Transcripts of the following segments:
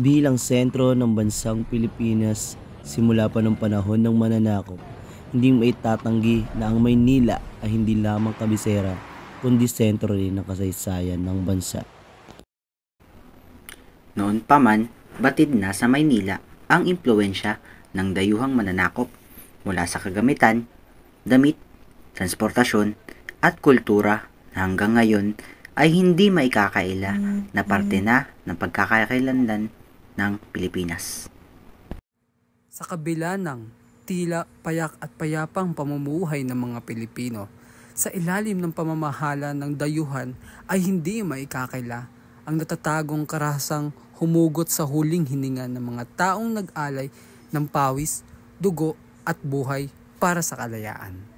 Bilang sentro ng bansang Pilipinas simula pa ng panahon ng mananakop, hindi maitatanggi na ang Maynila ay hindi lamang kabisera kundi sentro rin ng kasaysayan ng bansa. Noon pa man, batid na sa Maynila ang impluwensya ng dayuhang mananakop mula sa kagamitan, damit, transportasyon at kultura na hanggang ngayon ay hindi maikakaila na parte na ng pagkakakilanlan ng Pilipinas. Sa kabila ng tila payak at payapang pamumuhay ng mga Pilipino, sa ilalim ng pamamahala ng dayuhan ay hindi maikakaila ang natatagong karahasang humugot sa huling hininga ng mga taong nag-alay ng pawis, dugo at buhay para sa kalayaan.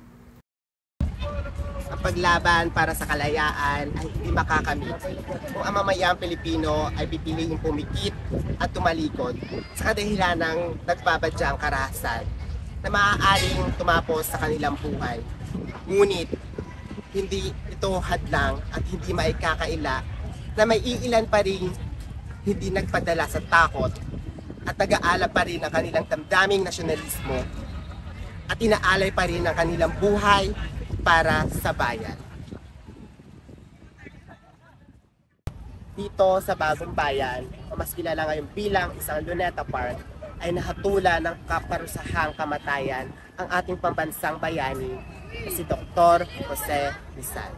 Ang paglaban para sa kalayaan ay hindi makakamit kung ang mamayang Pilipino ay pipiliing pumikit at tumalikod sa kadahilan ng nagbabadyang karahasan na maaaring tumapos sa kanilang buhay. Ngunit, hindi ito hadlang at hindi maikakaila na may iilan pa rin hindi nagpadala sa takot at nag-aalab pa rin ang kanilang damdaming nasyonalismo at inaalay pa rin ang kanilang buhay para sa bayan. Dito sa Bagong Bayan, o mas kilala ngayon bilang isang Luneta Park, ay nahatula ng kaparusahang kamatayan ang ating pambansang bayani na si Dr. Jose Rizal.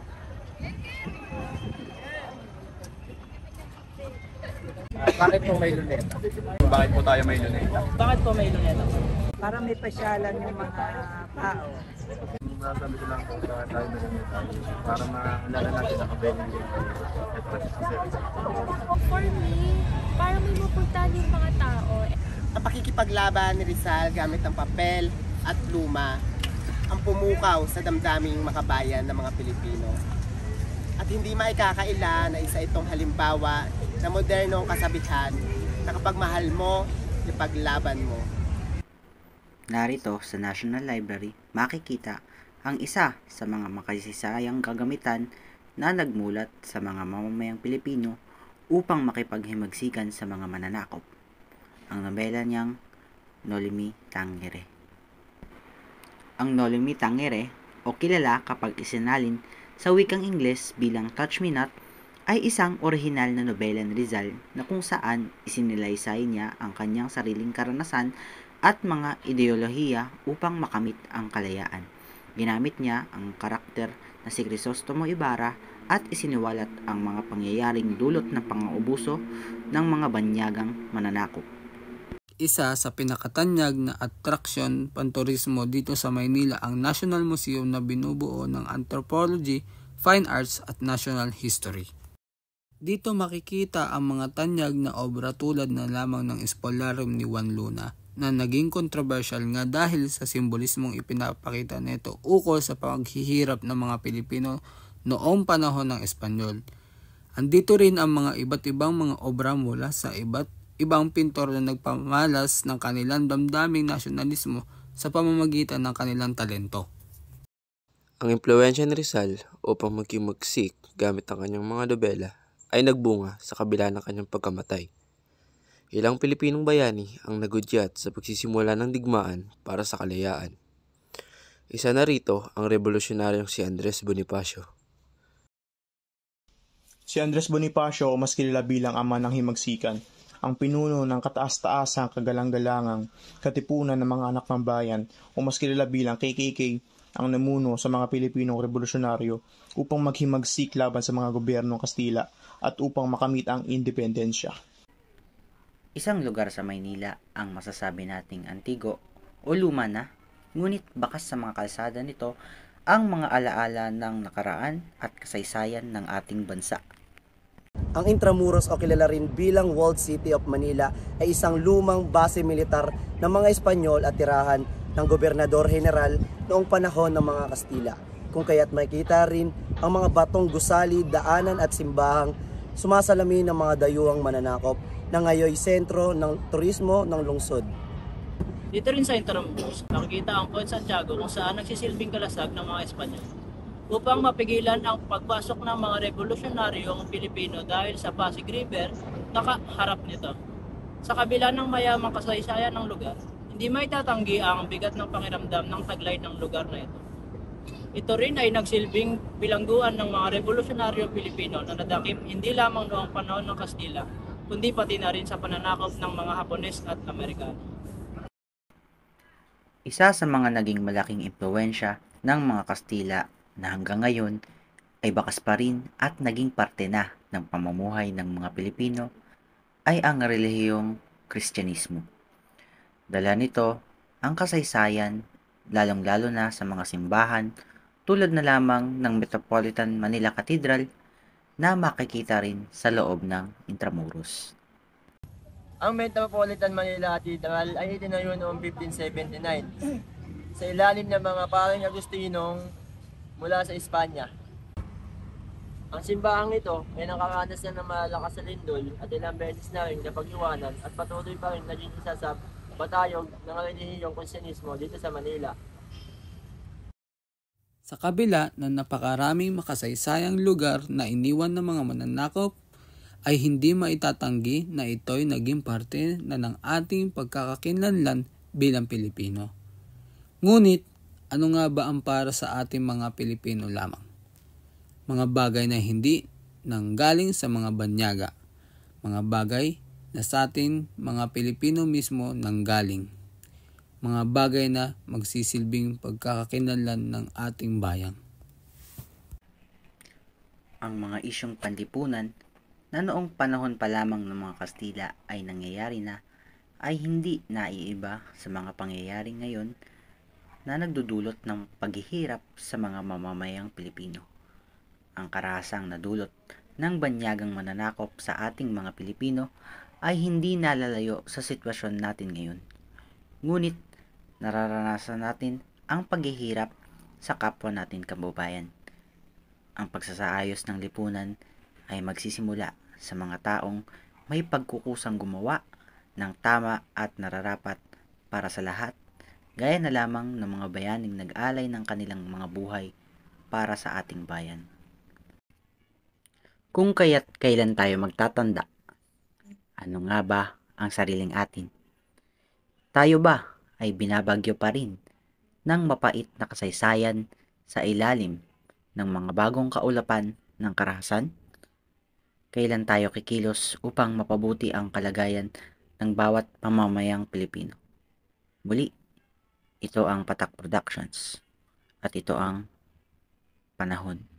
Bakit po may luneta? Bakit po tayo may luneta? Bakit po may luneta? Para may pasyalan yung mga tao. Masasabi ko lang po sa tayo may luneta para maalala natin ang kabelang For me, para may mapuntahan yung mga tao. Ang pakikipaglaban ni Rizal gamit ng papel at pluma ang pumukaw sa damdaming makabayan ng mga Pilipino. At hindi maikakaila na isa itong halimbawa na modernong kasabihan na kapag mahal mo, ipaglaban mo. Narito sa National Library, makikita ang isa sa mga makasisayang kagamitan na nagmulat sa mga mamamayang Pilipino upang makipaghimagsikan sa mga mananakop. Ang nobela niyang Noli Me Tangere. Ang Noli Me Tangere, o kilala kapag isinalin sa wikang Ingles bilang Touch Me Not, ay isang orihinal na nobela ni Rizal na kung saan isinilaysay niya ang kanyang sariling karanasan at mga ideolohiya upang makamit ang kalayaan. Ginamit niya ang karakter na si Crisostomo Ibarra at isiniwalat ang mga pangyayaring dulot ng pang-uubuso ng mga banyagang mananakop. Isa sa pinakatanyag na atraksyon panturismo dito sa Maynila ang National Museum na binubuo ng Anthropology, Fine Arts at National History. Dito makikita ang mga tanyag na obra tulad na lamang ng Spolarium ni Juan Luna na naging controversial nga dahil sa simbolismong ipinapakita nito ukol sa paghihirap ng mga Pilipino noong panahon ng Espanyol. Andito rin ang mga iba't ibang mga obra mula sa iba't ibang pintor na nagpamalas ng kanilang damdaming nasyonalismo sa pamamagitan ng kanilang talento. Ang impluwensya ni Rizal upang magkimagsik gamit ang kanyang mga nobela ay nagbunga sa kabila ng kanyang pagkamatay. Ilang Pilipinong bayani ang nagudyat sa pagsisimula ng digmaan para sa kalayaan. Isa na rito ang revolusyonaryong si Andres Bonifacio. Si Andres Bonifacio o mas kilala bilang ama ng himagsikan, ang pinuno ng kataas-taasang kagalang-galangang katipunan ng mga anak ng bayan o mas kilala bilang KKK, ang namuno sa mga Pilipinong revolusyonaryo upang maghimagsik laban sa mga gobyernong Kastila at upang makamit ang independensya. Isang lugar sa Maynila ang masasabi nating antigo o luma na, ngunit bakas sa mga kalsada nito ang mga alaala ng nakaraan at kasaysayan ng ating bansa. Ang Intramuros o kilala rin bilang Walled City of Manila ay isang lumang base militar ng mga Espanyol at tirahan ng Gobernador General noong panahon ng mga Kastila. Kung kaya't makikita rin ang mga batong gusali, daanan at simbahang sumasalamin ng mga dayuhang mananakop na ngayoy sentro ng turismo ng lungsod. Dito rin sa Intramuros, nakikita ang Point Santiago kung saan nagsisilbing kalasag ng mga Espanyol upang mapigilan ang pagpasok ng mga revolusyonaryong Pilipino dahil sa Pasig River na kaharap nito. Sa kabila ng mayamang kasaysayan ng lugar, hindi may tatanggi ang bigat ng pakiramdam ng taglay ng lugar na ito. Ito rin ay nagsilbing bilangguan ng mga revolusyonaryong Pilipino na nadakip hindi lamang noong panahon ng Kastila, kundi pati na rin sa pananakop ng mga Hapones at Amerikano. Isa sa mga naging malaking impluwensya ng mga Kastila na hanggang ngayon ay bakas pa rin at naging parte na ng pamumuhay ng mga Pilipino ay ang relihiyong Kristyanismo. Dala nito ang kasaysayan, lalong-lalo na sa mga simbahan tulad na lamang ng Metropolitan Manila Cathedral na makikita rin sa loob ng Intramuros. Ang Metropolitan Manila Cathedral ay itinayo noong 1579 sa ilalim ng mga paring Agustinong mula sa Espanya. Ang simbahang ito ay nakaranas na ng malalakas na lindol at ilang beses na rin napag-iwanan at patuloy pa rin naging isa sa batayog ng relihiyong Kristyanismo dito sa Manila. Sa kabila ng napakaraming makasaysayang lugar na iniwan ng mga mananakop, ay hindi maitatanggi na ito'y naging parte na ng ating pagkakakilanlan bilang Pilipino. Ngunit, ano nga ba ang para sa ating mga Pilipino lamang? Mga bagay na hindi nanggaling sa mga banyaga. Mga bagay na sa atin mga Pilipino mismo nanggaling. Mga bagay na magsisilbing pagkakakilanlan ng ating bayan. Ang mga isyong panlipunan na noong panahon pa lamang ng mga Kastila ay nangyayari na ay hindi naiiba sa mga pangyayari ngayon na nagdudulot ng paghihirap sa mga mamamayang Pilipino. Ang karahasang nadulot ng banyagang mananakop sa ating mga Pilipino ay hindi nalalayo sa sitwasyon natin ngayon. Ngunit nararanasan natin ang paghihirap sa kapwa natin kababayan. Ang pagsasaayos ng lipunan ay magsisimula sa mga taong may pagkukusang gumawa ng tama at nararapat para sa lahat, gaya na lamang ng mga bayaning nag-alay ng kanilang mga buhay para sa ating bayan. Kung kaya't kailan tayo magtatanda, ano nga ba ang sariling atin? Tayo ba ay binabagyo pa rin ng mapait na kasaysayan sa ilalim ng mga bagong kaulapan ng karahasan? Kailan tayo kikilos upang mapabuti ang kalagayan ng bawat pamamayang Pilipino? Muli, ito ang Patak Productions at ito ang Panahon.